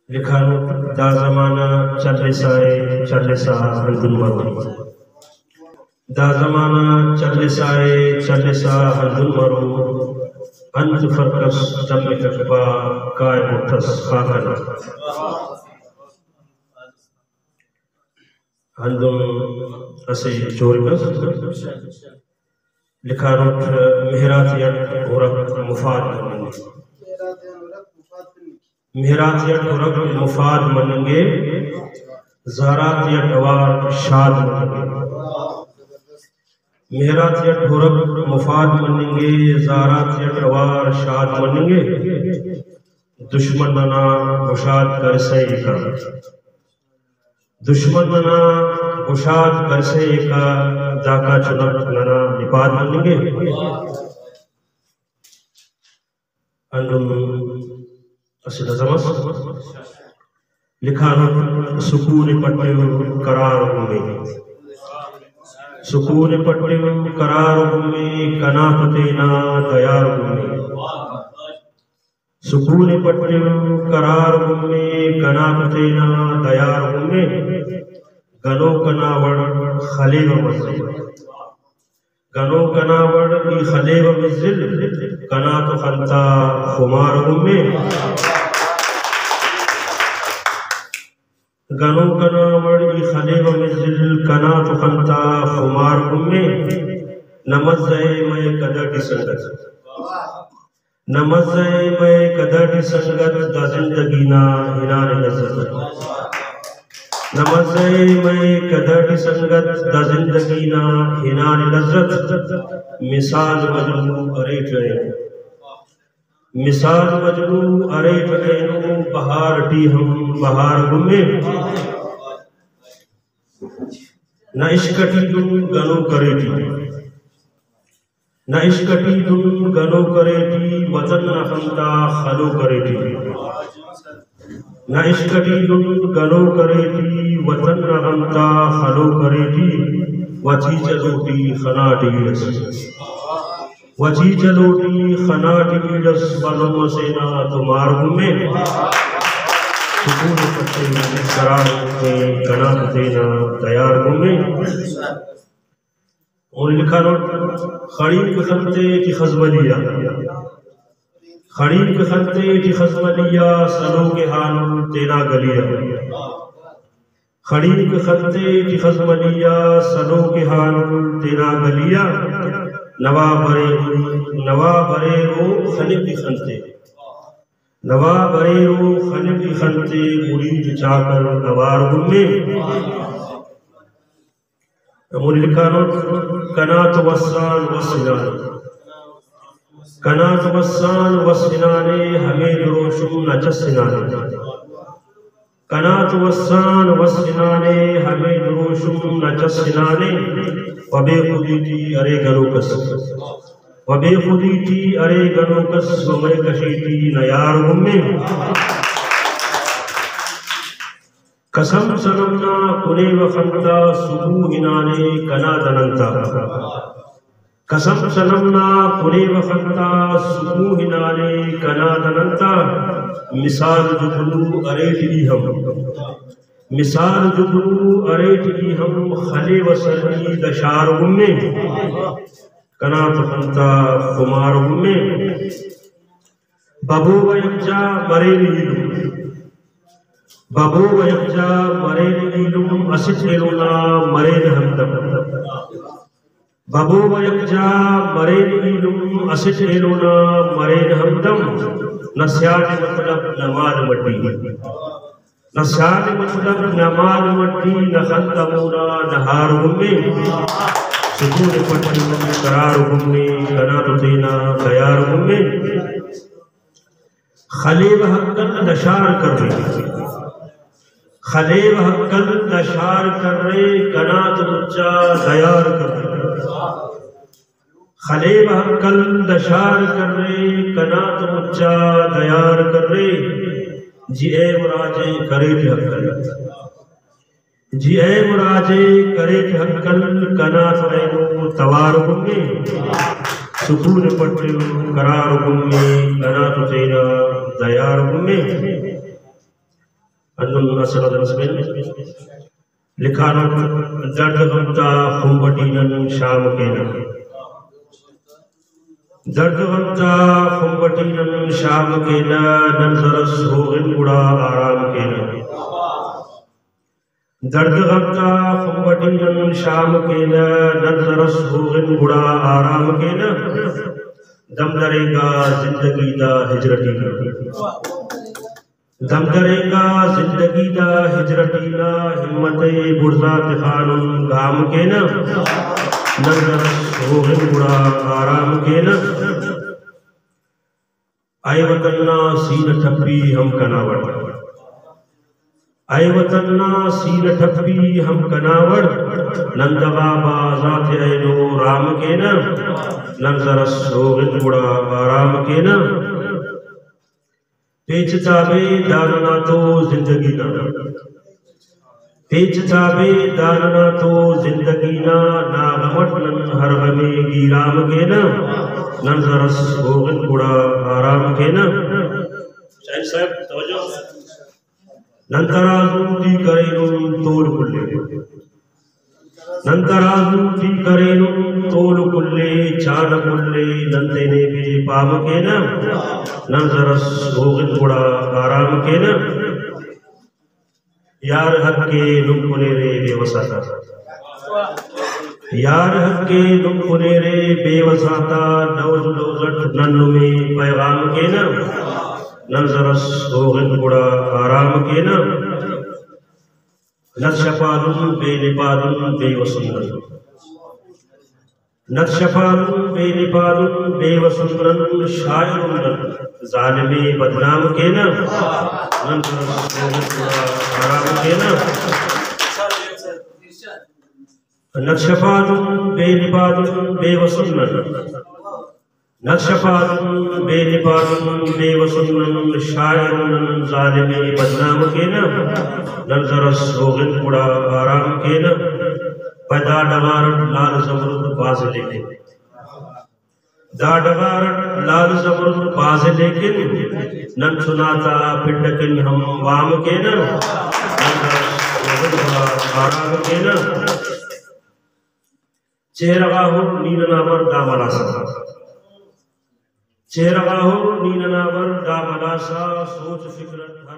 लिखा दा जमाना चल्लिसा हंदुन मरो दा जमाना चल्लिसा हंदुन मरो अंत फरकस जम्मे तकबा काय मुठस खाकना हंदुन असे चोरकस लिखा मेहरातियत औरत मुफाद मेहरातियत औरत मुफाद मनंगे ज़ारातियत अवार शाद मनंगे मेहरातियत औरत मुफाद मनंगे ज़ारातियत अवार शाद मनंगे दुश्मन नना उशाद कर से का दुश्मन नना उशाद कर से का दाका चुनक नना निपाद मनंगे अंदुम असल जमस लिखा सुकून पट्टे करार में सुकून पट्टे करार में कनाफतेना तैयार में सुकून पट्टे करार में कनाफतेना तैयार में गनो कनावड़ खलेव मस्जिद गनो कनावड़ की खलेव मस्जिद कना तो खलता खुमार में गनो कनावड़ की खलेव मस्जिद कना तो खलता खुमार में नमज़े मैं कदर की संगत नमज़े मैं कदर की संगत दा जिंदगी ना हिनान लज़्ज़त नमज़े मैं कदर की संगत दा जिंदगी ना हिनान लज़्ज़त मिसाल मजनू अरे ट्रेन मिसाल मजनू अरे ट्रेनों बहार टी हम बहार घूमे न इश्कटी तुम गनो करे टी न इश्कटी तुम गनो करे टी वतन न खंता खलो करे टी न इश्कटी तुम गनो करे टी वतन न खंता खलो करे टी वची चलोटी खनाटी वची चलोटी खनाटी रस बलम सेना तुम्हार में सुकून पट्टे करार में कना देना तैयार में और लिखा नोट खरीब के खंते की खजमलिया खरीब के खंते की खजमलिया सलो के हाल तेना गलिया खरीब के खंते की खजमलिया सलो के हाल तेना गलिया नवा बरे रो खनिब की खंते नवा बरे रो खनिब की खंते मुरीद चाकर नवार में लिखा नोट कनात वस्सान वस्सिनाने हमें रोशुम नचसिनाने कनात वस्सान वस्सिनाने हमें रोशुम नचसिनाने वबे खुदी थी अरे गनोकस वबे खुदी थी अरे गनोकस वमय कशीती नयार में कसम सनमना कुने वखंता सुबू हिनाने कना दनंता कसम सनमना कुने वखंता सुबू हिनाने कना दनंता मिसाल जुगनू अरेटी हम मिसाल जुगनू अरेटी हम खले वसनी दशार में कना तखंता कुमार में बबू वयजा मरे नीलू बबो वयजा मरे नीलुम असिचेलोना मरे हमदम बबो वयजा मरे नीलुम असिचेलोना मरे हमदम नस्याद मतलब नमाज मट्टी नस्याद मतलब नमाज मट्टी नखंतमोना नहार में सुकून पट्टी करार में कना तो देना तैयार में खलीब हक्कन दशार कर रही खलेब हक्कल दशार कर रहे कनात मुच्चा तैयार कर रहे खलेब हक्कल दशार कर रहे कनात मुच्चा तैयार कर रहे जी ए मुराजे करे थे हक्कल जी ए मुराजे करे थे हक्कल कनात ऐनो तवार गुम्मे सुकून पट्टे करार गुम्मे कनात तेना तैयार गुम्मे लिखा दर्द गमता खुम्बटीनन शाम के न दर्द गमता खुम्बटीनन शाम के न नजरस होगिन बुढ़ा आराम के न दर्द गमता खुम्बटीनन शाम के न नजरस होगिन बुढ़ा आराम के न दम दरेगा जिंदगी दा हिजरती न दम करेगा जिंदगी दा हिजरती ना हिम्मते बुढ़ा तिखानुन गाम के न नजर होगिन बुढ़ा आराम के न आए वतन्ना सीन ठप्पी हम कनावड़ आए वतन्ना सीन ठप्पी हम कनावड़ नंदगा बाजात ऐनो राम के न नजर होगिन बुढ़ा आराम के न पेच चाबे दानना तो जिंदगी ना पेच चाबे दानना तो जिंदगी ना नागमटन हर गमे गिराम के न नजरस होगिन बुढ़ा आराम के न शाहिद साहब तवज्जो नंतराजू दी करेनुन तोल कुल्ले नंतराजू दी करेनुन तोल कुल्ले चान कुल्ले नंदेने बे पाम के न नजरस होगिन बुढ़ा आराम के न यार हक के नुमकुने रे बेवसाता यार हक के नुमकुने रे बेवसाता नौज नौजट नन्नु में पैगाम के न नजरस होगिन बुढ़ा आराम के न नक्शपालुन बेनिपालुन बेवसुंदन नक्शपालुन बेनिपालुन बेवसुंदन शायरुन जालिमे बदनाम के न नजरस होगिन बुढ़ा आराम के न नक्शपालुन बेनिपालुन बेवसुंदन नक्शपालुन बेनिपालुन बेवसुंदन शायरुन जालिमे बदनाम के न नजरस होगिन बुढ़ा आराम के न पैदा डगारट लाल जमरुद बाज लेकिन दाडगारट लाल जमरुद बाज लेकिन नन सुनाता पिंडकिन हम वाम के न नजरस होगिन बुढ़ा आराम के न चेहरगाहु नीलनावर दामलासा चेहरगाहु नीलनावर दामलासा सोच फिक्रत